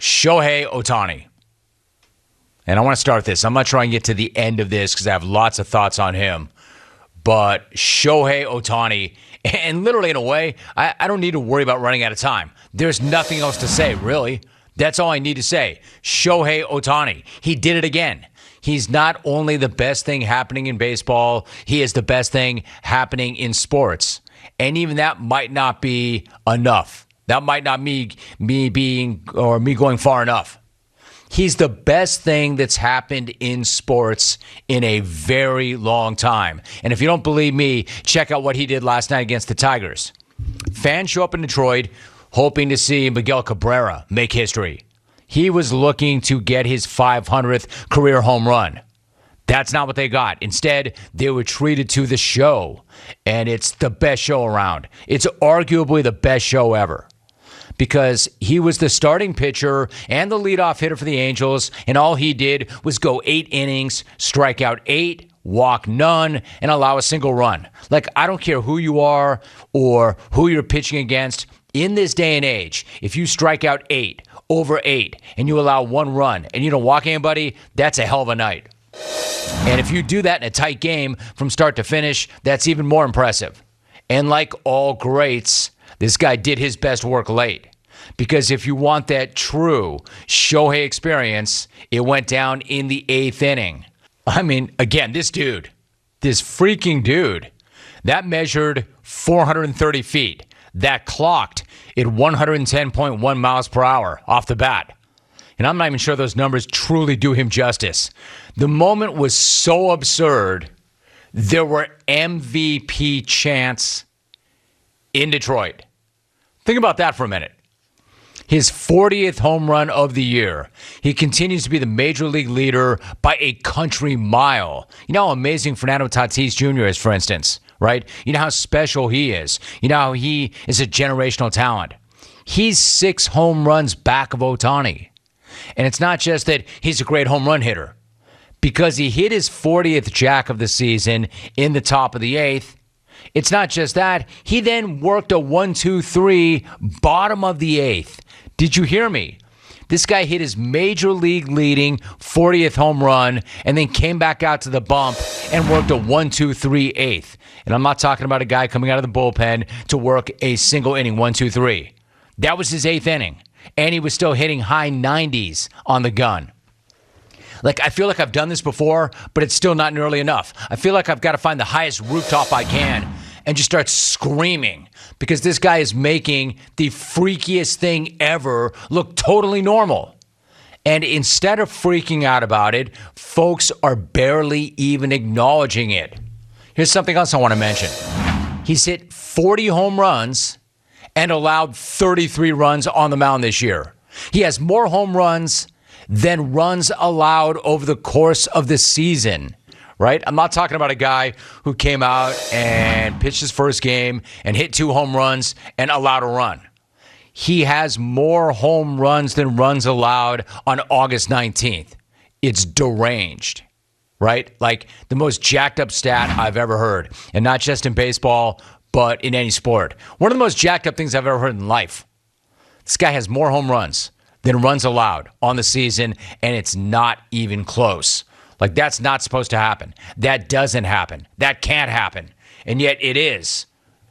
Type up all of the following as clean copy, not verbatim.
Shohei Ohtani. And I want to start this. I'm not trying to get to the end of this because I have lots of thoughts on him. But Shohei Ohtani, and literally in a way, I don't need to worry about running out of time. There's nothing else to say, really. That's all I need to say. Shohei Ohtani. He did it again. He's not only the best thing happening in baseball, he is the best thing happening in sports. And even that might not be enough. That might not be me going far enough. He's the best thing that's happened in sports in a very long time. And if you don't believe me, check out what he did last night against the Tigers. Fans show up in Detroit hoping to see Miguel Cabrera make history. He was looking to get his 500th career home run. That's not what they got. Instead, they were treated to the show. And it's the best show around. It's arguably the best show ever. Because he was the starting pitcher and the leadoff hitter for the Angels, and all he did was go 8 innings, strike out 8, walk none, and allow a single run. Like, I don't care who you are or who you're pitching against. In this day and age, if you strike out 8, over 8, and you allow 1 run, and you don't walk anybody, that's a hell of a night. And if you do that in a tight game from start to finish, that's even more impressive. And like all greats, this guy did his best work late. Because if you want that true Shohei experience, it went down in the 8th inning. I mean, again, this freaking dude, that measured 430 feet. That clocked at 110.1 miles per hour off the bat. And I'm not even sure those numbers truly do him justice. The moment was so absurd, there were MVP chants in Detroit. Think about that for a minute. His 40th home run of the year. He continues to be the major league leader by a country mile. You know how amazing Fernando Tatis Jr. is, for instance, right? You know how special he is. You know how he is a generational talent. He's 6 home runs back of Ohtani. And it's not just that he's a great home run hitter. Because he hit his 40th jack of the season in the top of the 8th, it's not just that. He then worked a 1-2-3 bottom of the 8th. Did you hear me? This guy hit his major league leading 40th home run and then came back out to the bump and worked a 1-2-3 8th. And I'm not talking about a guy coming out of the bullpen to work a single inning 1-2-3. That was his 8th inning. And he was still hitting high 90s on the gun. Like, I feel like I've done this before, but it's still not nearly enough. I feel like I've got to find the highest rooftop I can and just start screaming because this guy is making the freakiest thing ever look totally normal. And instead of freaking out about it, folks are barely even acknowledging it. Here's something else I want to mention. He's hit 40 home runs and allowed 33 runs on the mound this year. He has more home runs than runs allowed over the course of the season, right? I'm not talking about a guy who came out and pitched his first game and hit 2 home runs and allowed a run. He has more home runs than runs allowed on August 19th. It's deranged, right? Like the most jacked up stat I've ever heard. And not just in baseball, but in any sport. One of the most jacked up things I've ever heard in life. This guy has more home runs than runs allowed on the season, and it's not even close. Like, that's not supposed to happen. That doesn't happen. That can't happen. And yet it is.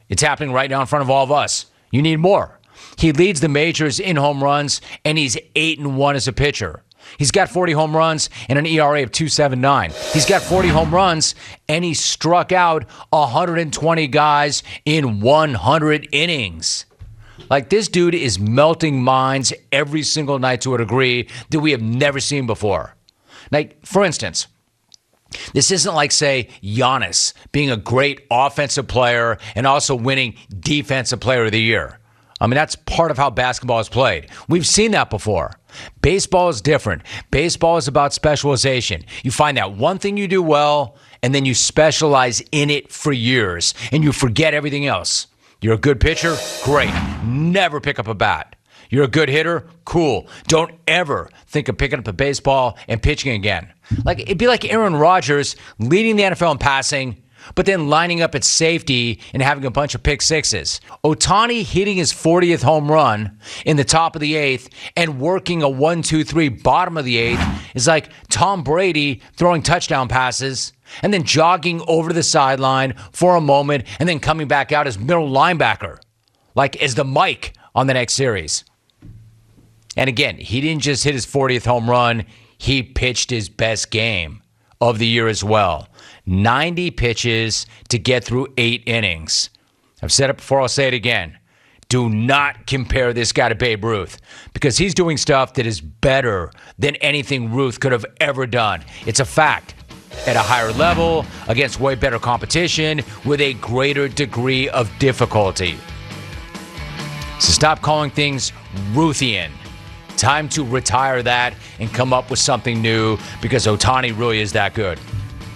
It's happening right now in front of all of us. You need more. He leads the majors in home runs, and he's 8-1 as a pitcher. He's got 40 home runs and an ERA of 2.79. He's got 40 home runs, and he struck out 120 guys in 100 innings. Like, this dude is melting minds every single night to a degree that we have never seen before. Like, for instance, this isn't like, say, Giannis being a great offensive player and also winning Defensive Player of the Year. I mean, that's part of how basketball is played. We've seen that before. Baseball is different. Baseball is about specialization. You find that one thing you do well, and then you specialize in it for years, and you forget everything else. You're a good pitcher? Great. Never pick up a bat. You're a good hitter? Cool. Don't ever think of picking up a baseball and pitching again. Like, it'd be like Aaron Rodgers leading the NFL in passing, but then lining up at safety and having a bunch of pick sixes. Ohtani hitting his 40th home run in the top of the 8th and working a 1-2-3 bottom of the 8th is like Tom Brady throwing touchdown passes and then jogging over to the sideline for a moment and then coming back out as middle linebacker, like as the Mike on the next series. And again, he didn't just hit his 40th home run, he pitched his best game of the year as well. 90 pitches to get through 8 innings. I've said it before, I'll say it again. Do not compare this guy to Babe Ruth because he's doing stuff that is better than anything Ruth could have ever done. It's a fact. At a higher level, against way better competition, with a greater degree of difficulty. So stop calling things Ruthian. Time to retire that and come up with something new because Ohtani really is that good.